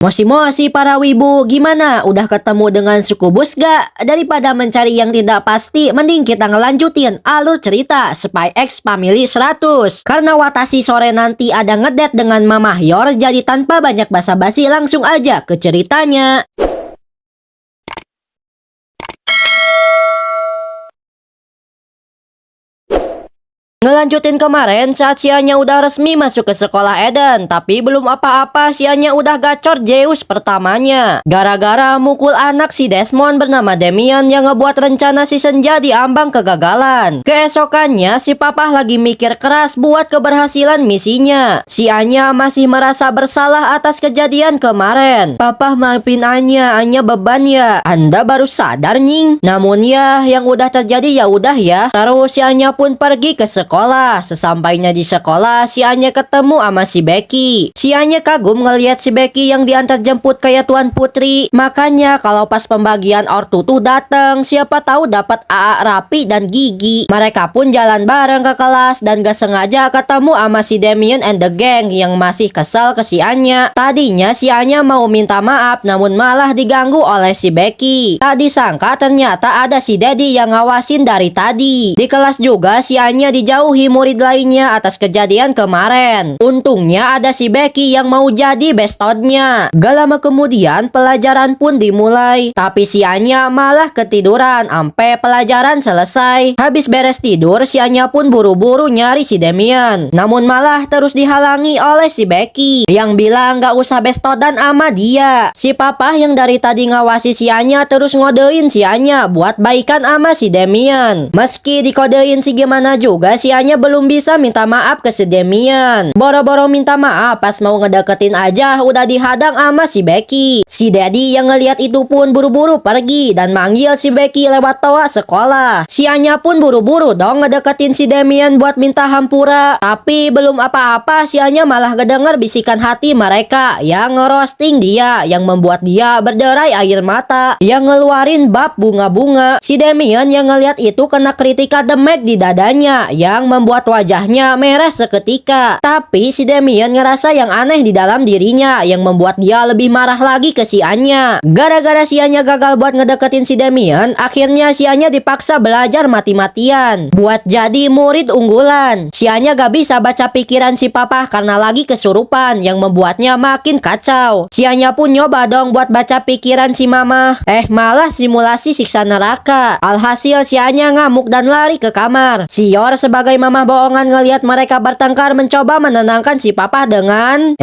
Mosi-mosi para wibu, gimana? Udah ketemu dengan suku bus gak? Daripada mencari yang tidak pasti, mending kita ngelanjutin alur cerita Spy X Family 100. Karena Watashi sore nanti ada ngedet dengan Mama Hyor, jadi tanpa banyak basa-basi langsung aja ke ceritanya. Ngelanjutin kemarin saat Sianya udah resmi masuk ke sekolah Eden, tapi belum apa-apa Sianya udah gacor Zeus pertamanya. Gara-gara mukul anak si Desmond bernama Damian yang ngebuat rencana si Senja diambang kegagalan. Keesokannya si Papa lagi mikir keras buat keberhasilan misinya. Si Anya masih merasa bersalah atas kejadian kemarin. Papa maafin Anya beban ya. Anda baru sadar nying. Namun ya yang udah terjadi ya udah ya. Terus si Anya pun pergi ke sekolah. Sesampainya di sekolah, si Anya ketemu sama si Becky. Si Anya kagum ngelihat si Becky yang diantar jemput kayak Tuan Putri. Makanya kalau pas pembagian ortu tuh dateng, siapa tahu dapat AA Rapi dan Gigi. Mereka pun jalan bareng ke kelas dan gak sengaja ketemu sama si Damien and the gang yang masih kesel ke si Anya. Tadinya si Anya mau minta maaf, namun malah diganggu oleh si Becky. Tak disangka ternyata ada si Daddy yang ngawasin dari tadi. Di kelas juga si Anya dijauhi murid lainnya atas kejadian kemarin. Untungnya ada si Becky yang mau jadi bestodnya. Gak lama kemudian pelajaran pun dimulai. Tapi si Anya malah ketiduran sampai pelajaran selesai. Habis beres tidur, si Anya pun buru-buru nyari si Damien. Namun malah terus dihalangi oleh si Becky yang bilang gak usah bestodan sama dia. Si Papa yang dari tadi ngawasi si Anya terus ngodein si Anya buat baikan sama si Damien. Meski dikodein si gimana juga, si Anya belum bisa minta maaf ke si Damien. Boro-boro minta maaf pas mau ngedeketin aja udah dihadang sama si Becky. Si Daddy yang ngeliat itu pun buru-buru pergi dan manggil si Becky lewat toa sekolah. Si Anya pun buru-buru dong ngedeketin si Damien buat minta hampura. Tapi belum apa-apa si Anya malah ngedenger bisikan hati mereka yang ngerosting dia, yang membuat dia berderai air mata, yang ngeluarin bab bunga-bunga. Si Damien yang ngeliat itu kena kritika demek di dadanya yang membuat wajahnya merah seketika. Tapi si Damien ngerasa yang aneh di dalam dirinya yang membuat dia lebih marah lagi ke si Anya. Gara-gara si Anya gagal buat ngedeketin si Damien, akhirnya si Anya dipaksa belajar mati-matian buat jadi murid unggulan. Si Anya gak bisa baca pikiran si Papa karena lagi kesurupan yang membuatnya makin kacau. Si Anya pun nyoba dong buat baca pikiran si Mama. Malah simulasi siksa neraka. Alhasil si Anya ngamuk dan lari ke kamar. Si Hyor sebagai mama bohongan ngelihat mereka bertengkar mencoba menenangkan si Papa dengan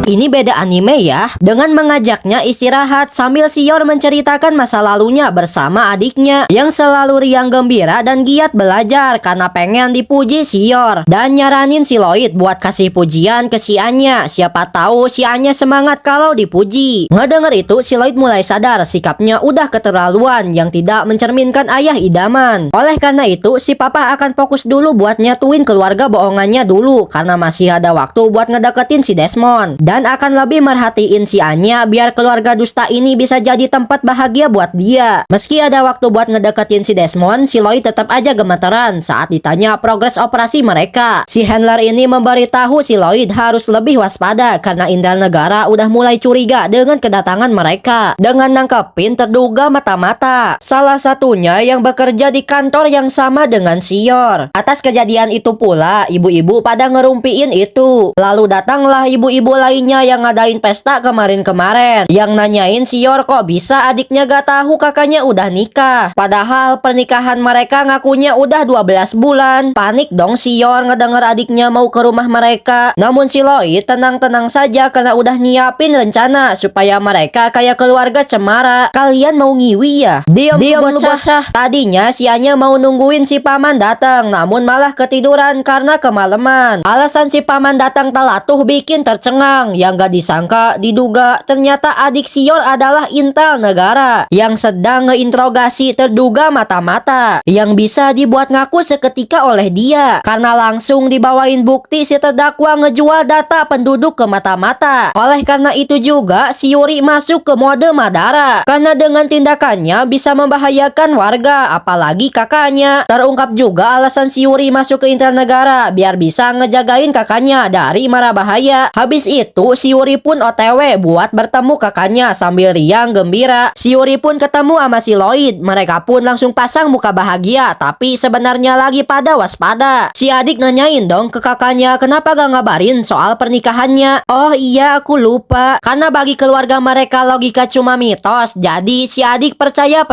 ini beda anime ya. Dengan mengajaknya istirahat sambil si Hyor menceritakan masa lalunya bersama adiknya yang selalu riang gembira dan giat belajar karena pengen dipuji si Hyor. Dan nyaranin si Lloyd buat kasih pujian ke si Anya. Siapa tahu si Anya semangat kalau dipuji. Ngedenger itu si Lloyd mulai sadar sikapnya udah keterlaluan yang tidak mencerminkan ayah idaman. Oleh karena itu si Papa akan fokus dulu buat nyatuin keluarga bohongannya dulu karena masih ada waktu buat ngedeketin si Desmond. Dan akan lebih merhatiin si Anya biar keluarga dusta ini bisa jadi tempat bahagia buat dia. Meski ada waktu buat ngedeketin si Desmond, si Lloyd tetap aja gemeteran saat ditanya progres operasi mereka. Si handler ini memberitahu si Lloyd harus lebih waspada karena Intel Negara udah mulai curiga dengan kedatangan mereka dengan nangkepin terduga mata-mata. Salah satunya yang bekerja di kantor yang sama dengan si Hyor. Atas kejadian itu pula, ibu-ibu pada ngerumpiin itu. Lalu datanglah ibu-ibu lain yang ngadain pesta kemarin-kemarin yang nanyain si Hyor kok bisa adiknya gak tahu kakaknya udah nikah, padahal pernikahan mereka ngakunya udah 12 bulan. Panik dong si Hyor ngedenger adiknya mau ke rumah mereka. Namun si Lloyd tenang-tenang saja karena udah nyiapin rencana supaya mereka kayak keluarga cemara. Kalian mau ngiwi ya? Diam lu bocah. Tadinya si Anya mau nungguin si paman datang, namun malah ketiduran karena kemalaman. Alasan si paman datang telat tuh bikin tercengang yang gak disangka diduga ternyata adik Sior adalah intel negara yang sedang ngeinterogasi terduga mata-mata yang bisa dibuat ngaku seketika oleh dia karena langsung dibawain bukti si terdakwa ngejual data penduduk ke mata-mata. Oleh karena itu juga si Yuri masuk ke mode Madara karena dengan tindakannya bisa membahayakan warga apalagi kakaknya. Terungkap juga alasan si Yuri masuk ke intel negara biar bisa ngejagain kakaknya dari mara bahaya. Habis itu si Yuri pun OTW buat bertemu kakaknya sambil riang gembira. Si Yuri pun ketemu sama si Lloyd. Mereka pun langsung pasang muka bahagia tapi sebenarnya lagi pada waspada. Si adik nanyain dong ke kakaknya kenapa gak ngabarin soal pernikahannya. Oh iya aku lupa, karena bagi keluarga mereka logika cuma mitos, jadi si adik percaya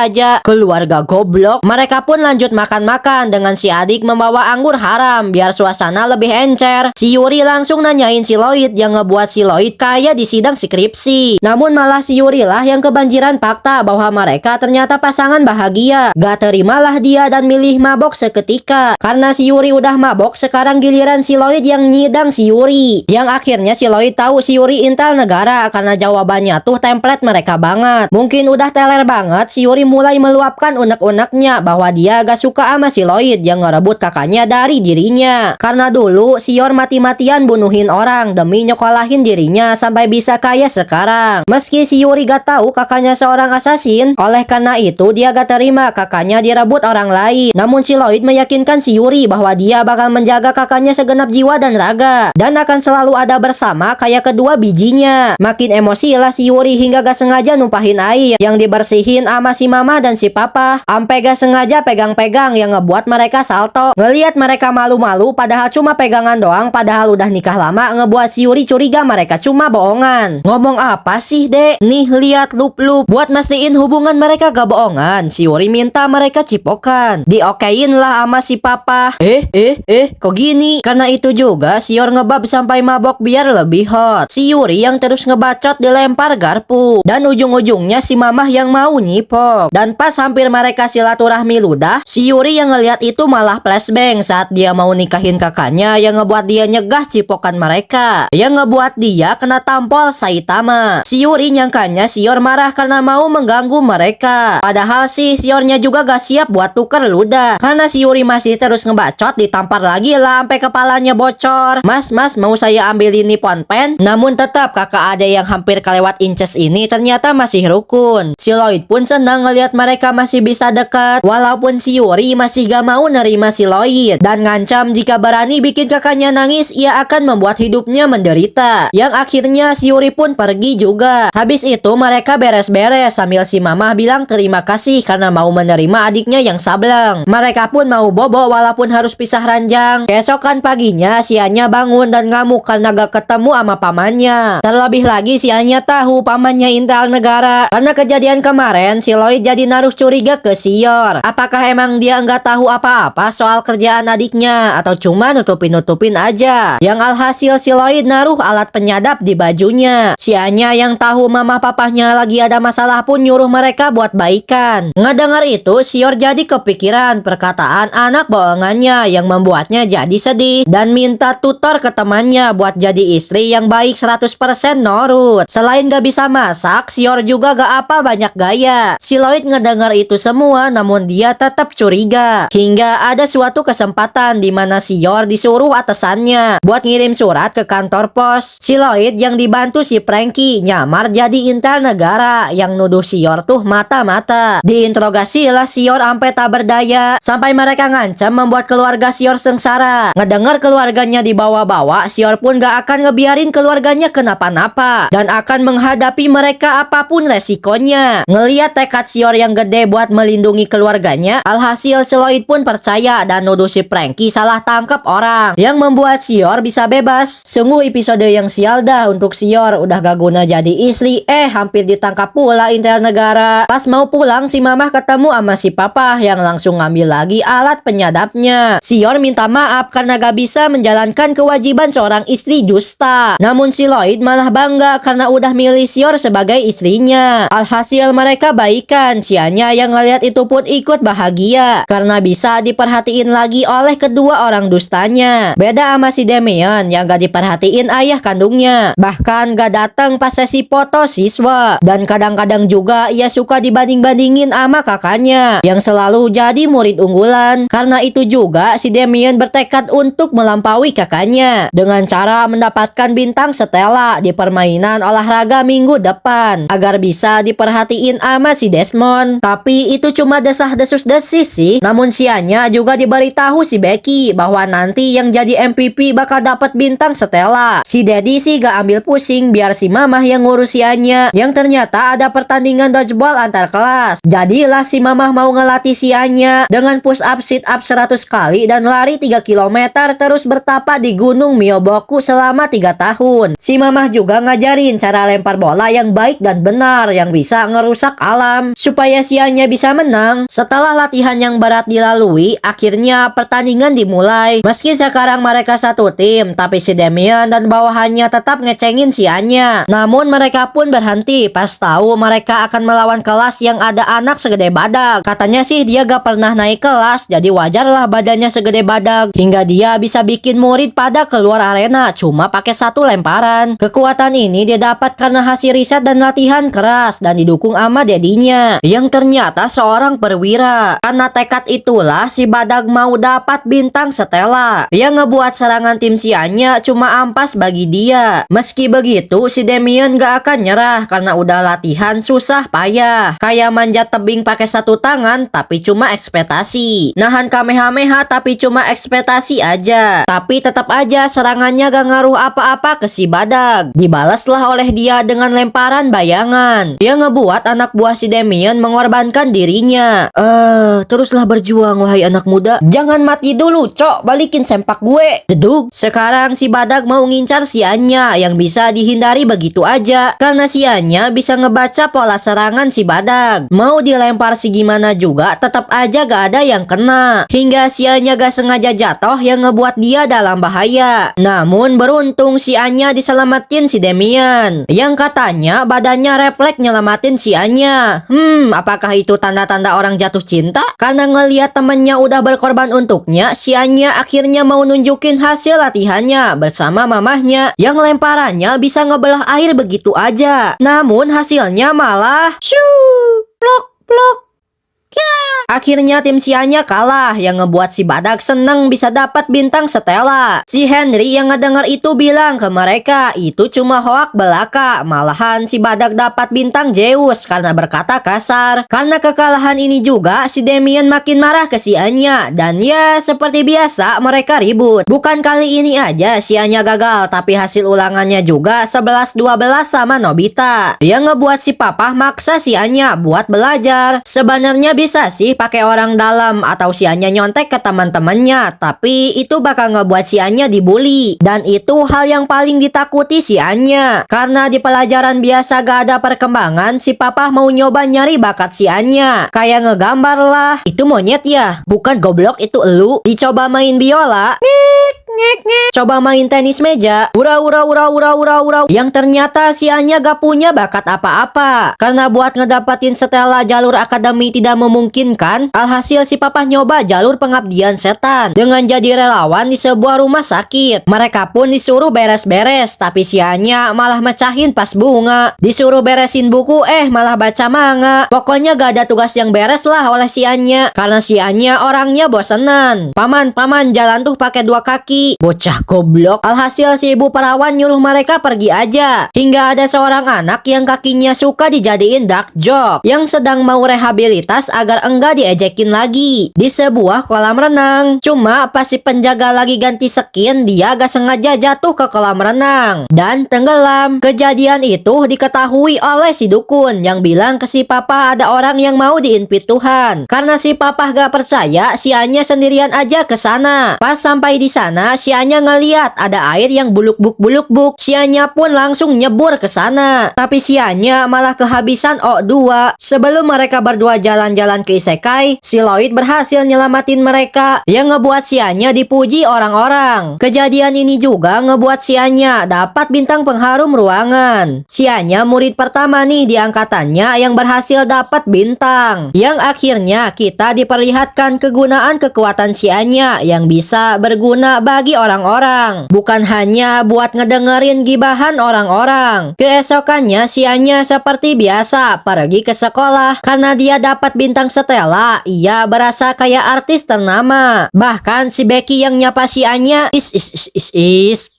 aja. Keluarga goblok. Mereka pun lanjut makan-makan dengan si adik membawa anggur haram biar suasana lebih encer. Si Yuri langsung nanyain si Lloyd yang ngebuat si Lloyd kayak di sidang skripsi. Namun malah si Yuri lah yang kebanjiran fakta bahwa mereka ternyata pasangan bahagia. Gak terimalah dia dan milih mabok seketika. Karena si Yuri udah mabok, sekarang giliran si Lloyd yang nyidang si Yuri. Yang akhirnya si Lloyd tahu si Yuri intel negara karena jawabannya tuh template mereka banget. Mungkin udah teler banget, si Yuri mulai meluapkan unek-uneknya bahwa dia gak suka sama si Lloyd yang ngerebut kakaknya dari dirinya. Karena dulu Sior mati-matian bunuhin orang demi nyokolahin dirinya sampai bisa kaya sekarang. Meski si Yuri gak tahu kakaknya seorang asasin, oleh karena itu dia gak terima kakaknya direbut orang lain. Namun si Lloyd meyakinkan si Yuri bahwa dia bakal menjaga kakaknya segenap jiwa dan raga dan akan selalu ada bersama kayak kedua bijinya. Makin emosi lah si Yuri hingga gak sengaja numpahin air yang dibersihin sama si mama dan si papa. Ampe gak sengaja pegang-pegang yang ngebuat mereka salto. Ngeliat mereka malu-malu padahal cuma pegangan doang, padahal udah nikah lama, ngebuat si Yuri curiga mereka cuma bohongan. Ngomong apa sih dek? Nih lihat lup-lup. Buat mastiin hubungan mereka gak bohongan, si Yuri minta mereka cipokan. Diokein lah sama si papa. Kok gini? Karena itu juga Sior ngebab sampai mabok biar lebih hot. Si Yuri yang terus ngebacot dilempar garpu dan ujung-ujungnya si mamah yang mau nyipok. Dan pas hampir mereka silaturahmi ludah, si Yuri yang ngeliat itu malah flashbang saat dia mau nikahin kakaknya yang ngebuat dia nyegah cipokan mereka, yang ngebuat dia kena tampol Saitama. Si Yuri nyangkanya Sior marah karena mau mengganggu mereka, padahal sih Siornya juga gak siap buat tuker ludah. Karena si Yuri masih terus ngebacot, ditampar lagi lah sampai kepalanya bocor. Mas mau saya ambilin nippon pen? Namun tetap kakak ade yang hampir kelewat inces ini ternyata masih rukun. Si Lloyd pun senang ngelihat mereka masih bisa dekat, walaupun si Yuri masih gak mau nerima si Lloyd dan ngancam jika berani bikin kakaknya nangis ia akan membuat hidupnya menderita. Yang akhirnya si Yuri pun pergi juga. Habis itu mereka beres-beres sambil si mama bilang terima kasih karena mau menerima adiknya yang sableng. Mereka pun mau bobo walaupun harus pisah ranjang. Keesokan paginya si Anya bangun dan ngamuk karena gak ketemu sama pamannya. Terlebih lagi si Anya tahu pamannya intel negara. Karena kejadian kemarin si Lloyd jadi naruh curiga ke Sior. Apakah emang dia nggak tahu apa-apa soal kerjaan adiknya atau cuma nutupin aja? Yang alhasil si Lloyd naruh alat penyadap di bajunya. Si Anya yang tahu mama papahnya lagi ada masalah pun nyuruh mereka buat baikan. Ngedengar itu Sior jadi kepikiran perkataan anak bohongannya yang membuatnya jadi sedih dan minta tutor ke temannya buat jadi istri yang baik 100% nurut. Selain gak bisa masak, Sior juga gak apa banyak gaya. Si Lloyd ngedengar itu semua namun dia tetap curiga. Hingga ada suatu kesempatan di mana Sior disuruh atasannya buat ngirim surat ke kantor pos. Si Lloyd yang dibantu si Franky nyamar jadi intel negara yang nuduh Sior tuh mata-mata. Diinterogasi lah Sior sampai tak berdaya sampai mereka ngancam membuat keluarga Sior sengsara. Ngedengar keluarganya dibawa-bawa, Sior pun gak akan ngebiarin keluarganya kenapa-napa dan akan menghadapi mereka apapun resikonya. Ngeliat tekad Sior yang gede buat melindungi keluarganya, alhasil si Lloyd pun percaya dan nuduh si Franky salah tangkap orang yang membuat Sior bisa bebas. Sungguh episode yang sial dah untuk Sior, udah gak guna jadi istri, hampir ditangkap pula intel negara. Pas mau pulang si mamah ketemu sama si papa yang langsung ngambil lagi alat penyadapnya. Sior minta maaf karena gak bisa menjalankan kewajiban seorang istri dusta. Namun si Lloyd malah bangga karena udah milih Sior sebagai istrinya. Alhasil mereka baikan. Si Anya yang ngeliat itu pun ikut bahagia karena bisa diperhatiin lagi oleh kedua orang dustanya. Beda sama si Demian yang gak diperhatiin ayah kandungnya. Bahkan gak datang pas sesi foto siswa. Dan kadang-kadang juga ia suka dibanding-bandingin sama kakaknya yang selalu jadi murid unggulan. Karena itu juga si Damien bertekad untuk melampaui kakaknya dengan cara mendapatkan bintang Stella di permainan olahraga minggu depan agar bisa diperhatiin sama si Desmond. Tapi itu cuma desah-desus-desis sih. Namun sianya juga diberitahu si Becky bahwa nanti yang jadi MVP bakal dapat bintang Stella. Si Daddy sih gak ambil pusing biar si Mamah yang ngurus sianya, yang ternyata ada pertandingan dodgeball antar kelas. Jadilah si Mamah mau ngelatih sianya dengan push up sit up 100 kali dan lari 3 km terus bertapa di Gunung Myoboku selama 3 tahun. Si Mamah juga ngajarin cara lempar bola yang baik dan benar yang bisa ngerusak alam supaya sianya bisa menang. Setelah latihan yang berat dilalui, akhirnya pertandingan dimulai. Meski sekarang mereka satu tim, tapi si Damien dan bawahannya tetap ngecengin sianya. Namun mereka pun berhenti pas tahu mereka akan melawan kelas yang ada anak segede badak. Katanya sih dia gak pernah naik kelas, jadi wajarlah badannya segede badak hingga dia bisa bikin murid pada keluar arena cuma pakai satu lemparan. Kekuatan ini dia dapat karena hasil riset dan latihan keras dan didukung sama dedinya yang ternyata seorang perwira. Karena tekad itulah si badak mau dapat bintang Stella yang ngebuat serangan tim sianya cuma ampas bagi dia. Meski begitu si Damien gak akan nyerah karena udah latihan susah payah kayak manjat tebing pakai satu tangan tapi cuma ekspektasi, nahan kamehameha tapi cuma ekspektasi aja. Tapi tetap aja serangannya gak ngaruh apa-apa ke si badak. Dibalaslah oleh dia dengan lemparan bayangan yang ngebuat anak buah si Damien mengorbankan dirinya. Teruslah berjuang wahai anak muda. Jangan mati dulu, cok. Balikin sempak gue. Jeduk. Sekarang si badak mau ngincar si Anya yang bisa dihindari begitu aja karena si Anya bisa ngebaca pola serangan si badak. Mau dilempar si gimana juga tetap aja gak ada yang kena. Hingga si Anya gak sengaja jatuh yang ngebuat dia dalam bahaya. Namun beruntung si Anya diselamatin si Damien yang katanya badannya refleks nyelamatin si Anya. Apakah itu tanda-tanda orang jatuh cinta? Karena ngelihat temennya udah berkorban untuknya, si Anya akhirnya mau nunjukin hasil latihannya bersama mamahnya yang lemparannya bisa ngebelah air begitu aja. Namun hasilnya malah plok plok. Akhirnya tim sianya kalah yang ngebuat si badak seneng bisa dapat bintang Stella. Si Henry yang ngedengar itu bilang ke mereka itu cuma hoak belaka. Malahan si badak dapat bintang Zeus karena berkata kasar. Karena kekalahan ini juga si Damien makin marah ke si Anya. Dan ya seperti biasa mereka ribut. Bukan kali ini aja si Anya gagal, tapi hasil ulangannya juga 11-12 sama Nobita yang ngebuat si papa maksa si Anya buat belajar. Sebenarnya bisa sih pakai orang dalam atau si Anya nyontek ke teman-temannya, tapi itu bakal ngebuat si Anya dibully. Dan itu hal yang paling ditakuti si Anya. Karena di pelajaran biasa gak ada perkembangan, si papa mau nyoba nyari bakat si Anya. Kayak ngegambar lah. Itu monyet ya? Bukan goblok, itu elu. Dicoba main biola. Coba main tenis meja. Yang ternyata si Anya gak punya bakat apa-apa. Karena buat ngedapatin Stella jalur akademi tidak memungkinkan. Alhasil si papa nyoba jalur pengabdian setan dengan jadi relawan di sebuah rumah sakit. Mereka pun disuruh beres-beres, tapi si Anya malah mecahin pas bunga. Disuruh beresin buku, malah baca manga. Pokoknya gak ada tugas yang beres lah oleh si Anya. Karena si Anya orangnya bosenan. Paman jalan tuh pakai 2 kaki. Bocah goblok. Alhasil si ibu perawan nyuruh mereka pergi aja. Hingga ada seorang anak yang kakinya suka dijadiin dark joke yang sedang mau rehabilitas agar enggak diejekin lagi di sebuah kolam renang. Cuma pas si penjaga lagi ganti skin, dia gak sengaja jatuh ke kolam renang dan tenggelam. Kejadian itu diketahui oleh si dukun yang bilang ke si papa ada orang yang mau diinvite Tuhan. Karena si papa gak percaya, si Anya sendirian aja ke sana. Pas sampai di sana, si Anya ngeliat ada air yang buluk-buk. Si Anya pun langsung nyebur ke sana. Tapi si Anya malah kehabisan O2. Sebelum mereka berdua jalan-jalan ke Isekai, si Lloyd berhasil nyelamatin mereka yang ngebuat si Anya dipuji orang-orang. Kejadian ini juga ngebuat si Anya dapat bintang pengharum ruangan. Si Anya murid pertama nih di angkatannya yang berhasil dapat bintang. Yang akhirnya kita diperlihatkan kegunaan kekuatan si Anya yang bisa berguna bagi lagi orang-orang. Bukan hanya buat ngedengerin gibahan orang-orang. Keesokannya si Anya seperti biasa pergi ke sekolah. Karena dia dapat bintang setela, ia berasa kayak artis ternama. Bahkan si Becky yang nyapa si Anya,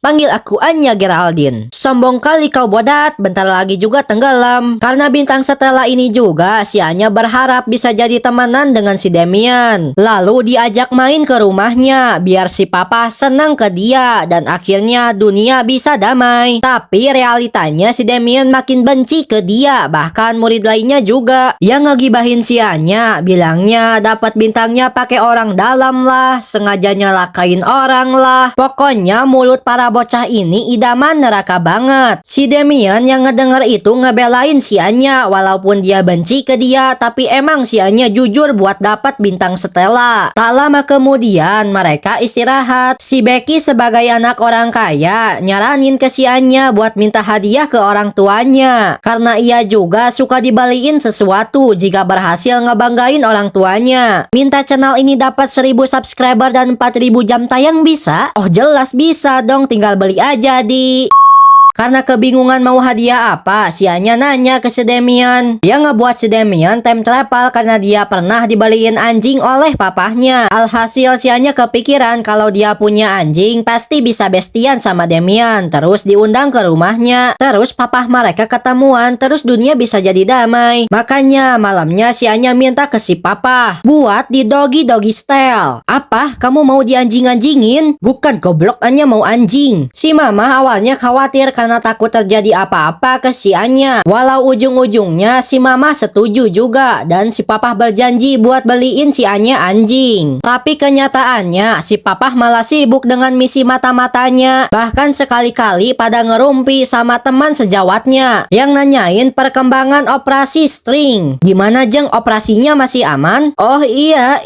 panggil aku Anya Geraldine. Sombong kali kau bodat, bentar lagi juga tenggelam. Karena bintang setela ini juga, si Anya berharap bisa jadi temenan dengan si Damian. Lalu diajak main ke rumahnya, biar si papa senang ke dia, dan akhirnya dunia bisa damai. Tapi realitanya si Damian makin benci ke dia, bahkan murid lainnya juga. Yang ngegibahin si Anya, bilangnya dapat bintangnya pakai orang dalam lah, sengaja nyalakain orang lah. Pokoknya mulut para bocah ini idaman neraka banget. Si Damian yang ngedenger itu ngebelain si Anya, walaupun dia benci ke dia, tapi emang si Anya jujur buat dapat bintang setela. Tak lama kemudian mereka istirahat. Si Becky sebagai anak orang kaya nyaranin ke si Anya buat minta hadiah ke orang tuanya, karena ia juga suka dibeliin sesuatu jika berhasil ngebanggain orang tuanya. Minta channel ini dapat 1000 subscriber dan 4000 jam tayang bisa? Oh jelas bisa dong, tinggal beli aja di... Karena kebingungan mau hadiah apa, si Anya nanya ke si Damian. Yang ngebuat si Damian time travel karena dia pernah dibeliin anjing oleh papahnya. Alhasil si Anya kepikiran kalau dia punya anjing pasti bisa bestian sama Damian. Terus diundang ke rumahnya. Terus papah mereka ketemuan, terus dunia bisa jadi damai. Makanya malamnya si Anya minta ke si papa buat di doggy style. Apa? Kamu mau dianjing-anjingin? Bukan goblok, Anya mau anjing. Si mama awalnya khawatir karena takut terjadi apa-apa ke si Anya. Walau ujung-ujungnya si mama setuju juga dan si papa berjanji buat beliin si Anya anjing. Tapi kenyataannya si papa malah sibuk dengan misi mata-matanya. Bahkan sekali-kali pada ngerumpi sama teman sejawatnya yang nanyain perkembangan operasi string. Gimana Jeng, operasinya masih aman? Oh iya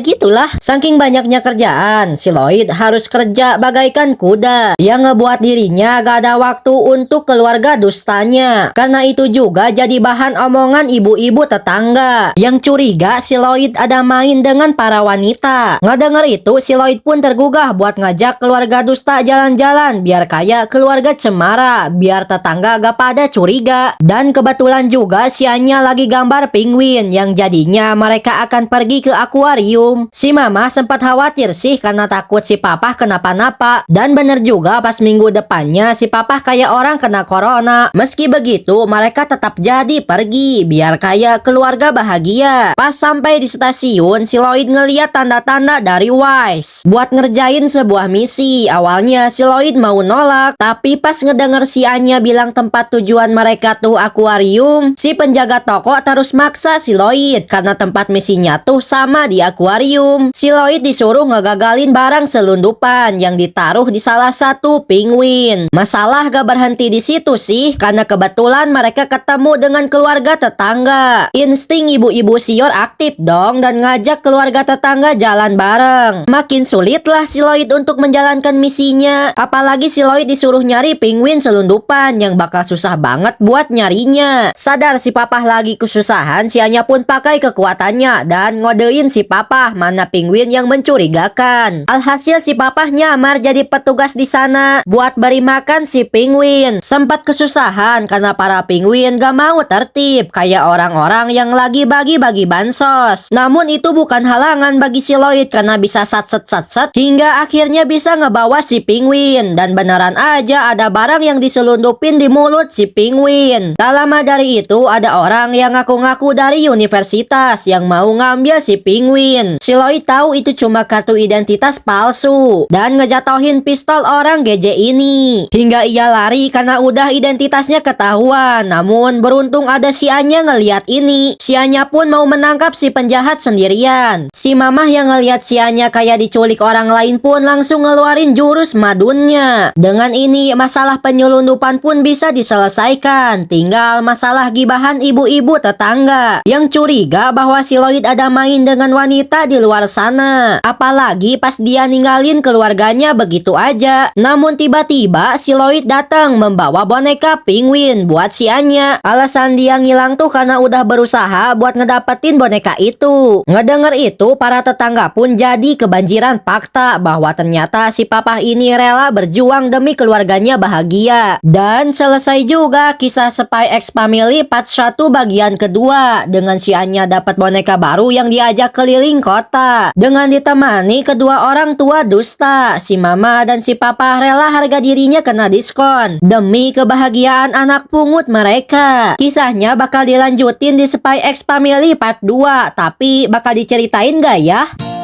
gitulah. Saking banyaknya kerjaan, si Lloyd harus kerja bagaikan kuda yang ngebuat dirinya gak ada waktu untuk keluarga dustanya. Karena itu juga jadi bahan omongan ibu-ibu tetangga yang curiga si Lloyd ada main dengan para wanita. Ngedenger itu si Lloyd pun tergugah buat ngajak keluarga dusta jalan-jalan biar kayak keluarga cemara, biar tetangga gak pada curiga. Dan kebetulan juga si Anya lagi gambar penguin yang jadinya mereka akan pergi ke akuarium. Si mama sempat khawatir sih karena takut si papa kenapa-napa. Dan bener juga pas minggu depannya si papa kayak orang kena corona. Meski begitu mereka tetap jadi pergi biar kayak keluarga bahagia. Pas sampai di stasiun si Lloyd ngeliat tanda-tanda dari Wise buat ngerjain sebuah misi. Awalnya si Lloyd mau nolak, tapi pas ngedenger si Anya bilang tempat tujuan mereka tuh akuarium, si penjaga toko terus maksa si Lloyd karena tempat misinya tuh sama di akuarium. Si Lloyd disuruh ngegagalin barang selundupan yang ditaruh di salah satu penguin. Masalah gak berhenti di situ sih, karena kebetulan mereka ketemu dengan keluarga tetangga. Insting ibu-ibu sior aktif dong dan ngajak keluarga tetangga jalan bareng. Makin sulit lah si Lloyd untuk menjalankan misinya. Apalagi si Lloyd disuruh nyari penguin selundupan yang bakal susah banget buat nyarinya. Sadar si papa lagi kesusahan, si Anya pun pakai kekuatannya dan ngodein si papa mana penguin yang mencurigakan. Alhasil si papa nyamar jadi petugas di sana buat beri makan si penguin. Sempat kesusahan karena para penguin gak mau tertib kayak orang-orang yang lagi bagi-bagi bansos. Namun itu bukan halangan bagi si Lloyd karena bisa satset hingga akhirnya bisa ngebawa si penguin. Dan beneran aja ada barang yang diselundupin di mulut si penguin. Tak lama dari itu ada orang yang ngaku-ngaku dari universitas yang mau ngambil si penguin. Si Lloyd tahu itu cuma kartu identitas palsu dan ngejatohin pistol orang GJ ini. Hingga ia lari karena udah identitasnya ketahuan. Namun beruntung ada si Anya ngeliat ini. Si Anya pun mau menangkap si penjahat sendirian. Si mamah yang ngeliat si Anya kayak diculik orang lain pun langsung ngeluarin jurus madunnya. Dengan ini masalah penyelundupan pun bisa diselesaikan. Tinggal masalah gibahan ibu-ibu tetangga yang curiga bahwa si Lloyd ada main dengan wanita di luar sana. Apalagi pas dia ninggalin keluarganya begitu aja. Namun tiba-tiba tiba-tiba si Lloyd datang membawa boneka penguin buat si Anya. Alasan dia ngilang tuh karena udah berusaha buat ngedapetin boneka itu. Ngedenger itu, para tetangga pun jadi kebanjiran fakta bahwa ternyata si papa ini rela berjuang demi keluarganya bahagia. Dan selesai juga kisah Spy X Family part 1 bagian kedua dengan si Anya dapat boneka baru yang diajak keliling kota. Dengan ditemani kedua orang tua dusta, si mama dan si papa rela harga dirinya kena diskon demi kebahagiaan anak pungut mereka. Kisahnya bakal dilanjutin di Spy X Family part 2, tapi bakal diceritain gak ya?